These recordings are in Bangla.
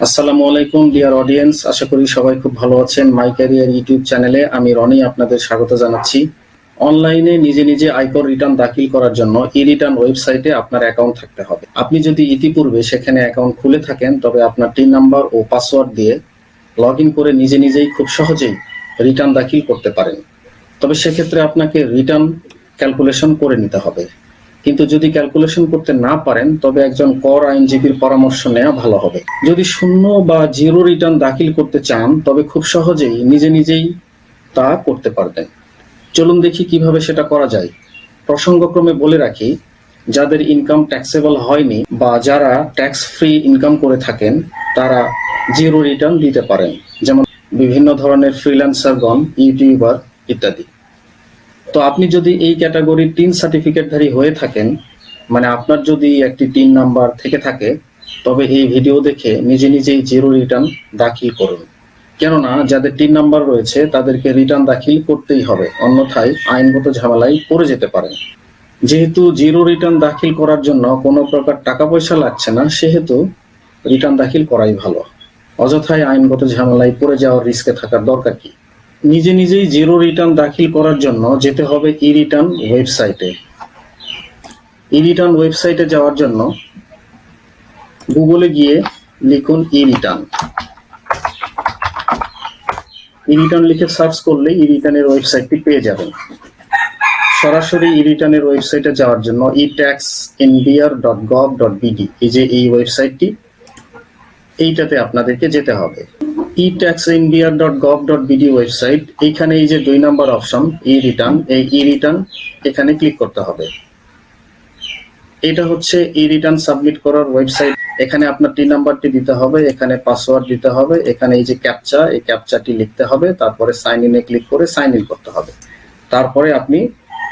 আসসালামু আলাইকুম ডিয়ার অডিয়েন্স, আশা করি সবাই খুব ভালো আছেন। মাই ক্যারিয়ার ইউটিউব চ্যানেলে আমি রনি আপনাদের স্বাগত জানাচ্ছি। অনলাইনে নিজে নিজে আয়কর রিটার্ন দাখিল করার জন্য ই রিটার্ন ওয়েবসাইটে আপনার অ্যাকাউন্ট থাকতে হবে। আপনি যদি ইতিপূর্বে সেখানে অ্যাকাউন্ট খুলে থাকেন তবে আপনার টিন নাম্বার ও পাসওয়ার্ড দিয়ে লগ ইন করে নিজে নিজেই খুব সহজেই রিটার্ন দাখিল করতে পারেন। তবে সেক্ষেত্রে আপনাকে রিটার্ন ক্যালকুলেশন করে নিতে হবে। কিন্তু যদি ক্যালকুলেশন করতে না পারেন তবে একজন কর আইনজীবীর পরামর্শ নেওয়া ভালো হবে। যদি শূন্য বা জিরো রিটার্ন দাখিল করতে চান তবে খুব সহজেই নিজে নিজেই তা করতে পারবেন। চলুন দেখি কিভাবে সেটা করা যায়। প্রসঙ্গক্রমে বলে রাখি, যাদের ইনকাম ট্যাক্সেবল হয়নি বা যারা ট্যাক্স ফ্রি ইনকাম করে থাকেন তারা জিরো রিটার্ন দিতে পারেন, যেমন বিভিন্ন ধরনের ফ্রিল্যান্সারগণ, ইউটিউবার ইত্যাদি। তো আপনি যদি এই ক্যাটাগরির টিন সার্টিফিকেটধারী হয়ে থাকেন, মানে আপনার যদি একটি টিন নাম্বার থেকে থাকে, তবে এই ভিডিও দেখে নিজে নিজেই জিরো রিটার্ন দাখিল করুন। কেননা যাদের টিন নাম্বার রয়েছে তাদেরকে রিটার্ন দাখিল করতেই হবে, অন্যথায় আইনগত ঝামেলায় পড়ে যেতে পারেন। যেহেতু জিরো রিটার্ন দাখিল করার জন্য কোনো প্রকার টাকা পয়সা লাগছে না, সেহেতু রিটার্ন দাখিল করাই ভালো। অযথায় আইনগত ঝামেলায় পড়ে যাওয়ার রিস্কে থাকার দরকার কি? নিজে নিজেই জিরো রিটার্ন দাখিল করার জন্য যেতে হবে ই রিটার্ন ওয়েবসাইটে। ই রিটার্ন ওয়েবসাইটে যাওয়ার জন্য গুগলে গিয়ে লিখুন ই রিটার্ন। ই রিটার্ন লিখে সার্চ করলে ই রিটার্নের ওয়েবসাইটটি পেয়ে যাবেন। সরাসরি ই রিটার্নের ওয়েবসাইটে যাওয়ার জন্য etaxnbr.gov.bd, এই যে এই ওয়েবসাইটটি, এইটাতে আপনাদেরকে যেতে হবে। etaxnbr.gov.bd ওয়েবসাইট, এইখানে এই যে 2 নম্বর অপশন ই রিটার্ন, এই ই রিটার্ন এখানে ক্লিক করতে হবে। এটা হচ্ছে ই রিটার্ন সাবমিট করার ওয়েবসাইট। এখানে আপনার টিন নাম্বারটি দিতে হবে, এখানে পাসওয়ার্ড দিতে হবে, এখানে এই যে ক্যাপচা, এই ক্যাপচাটি লিখতে হবে, তারপরে সাইন ইনে ক্লিক করে সাইন ইন করতে হবে। তারপরে আপনি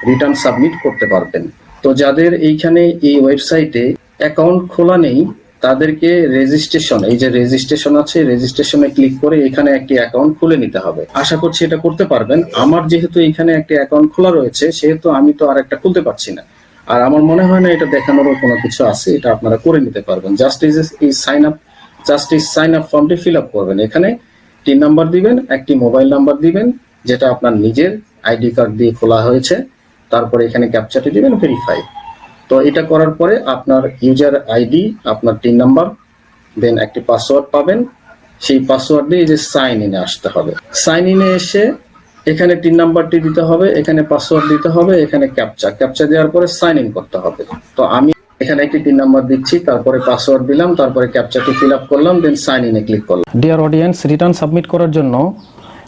রিটার্ন সাবমিট করতে পারবেন। তো যাদের এইখানে এই ওয়েবসাইটে অ্যাকাউন্ট খোলা নেই তাদেরকে রেজিস্ট্রেশন, এই যে রেজিস্ট্রেশন আছে, রেজিস্ট্রেশনে ক্লিক করে এখানে একটি অ্যাকাউন্ট খুলে নিতে হবে। আশা করছি এটা করতে পারবেন। আমার যেহেতু এখানে একটি অ্যাকাউন্ট খোলা রয়েছে সেহেতু আমি তো আর একটা খুলতে পারছি না, আর আমার মনে হয় না এটা দেখানোরও কোনো কিছু আছে। এটা আপনারা করে নিতে পারবেন। জাস্ট এই সাইন আপ ফর্মটি ফিল আপ করবেন। এখানে টিন নাম্বার দিবেন, একটি মোবাইল নাম্বার দিবেন যেটা আপনার নিজের আইডি কার্ড দিয়ে খোলা হয়েছে, তারপরে এখানে ক্যাপচাটি দিবেন, ভেরিফাই। তো এটা করার পরে আপনার ইউজার আইডি, আপনার টিন নাম্বার, দেন একটি পাসওয়ার্ড পাবেন। সেই পাসওয়ার্ড দিয়ে এই যে সাইন ইনে আসতে হবে। সাইন ইনে এসে এখানে টিন নাম্বারটি দিতে হবে, এখানে পাসওয়ার্ড দিতে হবে, এখানে ক্যাপচা দেওয়ার পরে সাইন ইন করতে হবে। তো আমি এখানে একটি টিন নাম্বার দিচ্ছি, তারপরে পাসওয়ার্ড দিলাম, তারপরে ক্যাপচাটি ফিল আপ করলাম, দেন সাইন ইনে ক্লিক করলাম। ডিয়ার অডিয়েন্স, রিটার্ন সাবমিট করার জন্য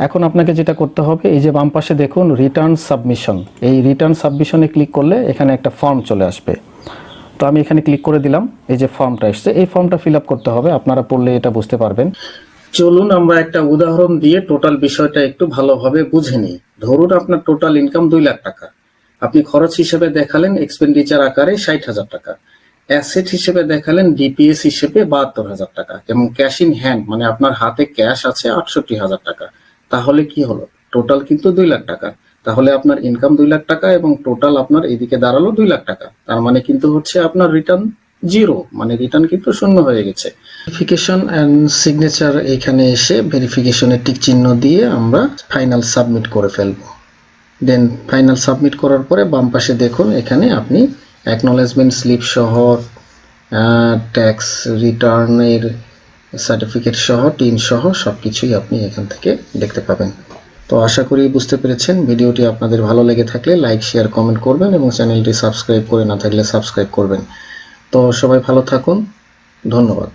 এখন আপনাকে যেটা করতে হবে, এই যে বাম পাশে দেখুন রিটার্ন সাবমিশন, এই রিটার্ন সাবমিশনে ক্লিক করলে এখানে একটা ফর্ম চলে আসবে। তো আমি এখানে ক্লিক করে দিলাম, এই যে ফর্মটা এসছে, এই ফর্মটা ফিল আপ করতে হবে। আপনারা পড়লে এটা বুঝতে পারবেন। চলুন আমরা একটা উদাহরণ দিয়ে টোটাল বিষয়টা একটু ভালোভাবে বুঝে নিই। ধরুন আপনার টোটাল ইনকাম 2 লাখ টাকা। আপনি খরচ হিসেবে দেখালেন এক্সপেন্ডিচার আকারে 60,000 টাকা, অ্যাসেট হিসেবে দেখালেন ডিপিএস হিসেবে 72,000 টাকা, এবং ক্যাশ ইন হ্যান্ড মানে আপনার হাতে ক্যাশ আছে 68,000 টাকা। তাহলে কি হলো? টোটাল কিন্তু 2 লাখ টাকা। তাহলে আপনার ইনকাম 2 লাখ টাকা এবং টোটাল আপনার এদিকে দাঁড়ালো 2 লাখ টাকা। তার মানে কিন্তু হচ্ছে আপনার রিটার্ন জিরো, মানে রিটার্ন কিন্তু শূন্য হয়ে গেছে। ভেরিফিকেশন এন্ড সিগনেচার এখানে এসে ভেরিফিকেশনের টিক চিহ্ন দিয়ে আমরা ফাইনাল সাবমিট করে ফেলবো। দেন ফাইনাল সাবমিট করার পরে বাম পাশে দেখুন এখানে আপনি অ্যাকনলেজমেন্ট স্লিপ সহ, ট্যাক্স রিটার্নের সার্টিফিকেট সহ, টিন সহ সবকিছুই আপনি এখান থেকে দেখতে পাবেন। তো আশা করি বুঝতে পেরেছেন। ভিডিওটি আপনাদের ভালো লেগে থাকলে লাইক, শেয়ার, কমেন্ট করবেন এবং চ্যানেলটি সাবস্ক্রাইব করে না থাকলে সাবস্ক্রাইব করবেন। তো সবাই ভালো থাকুন, ধন্যবাদ।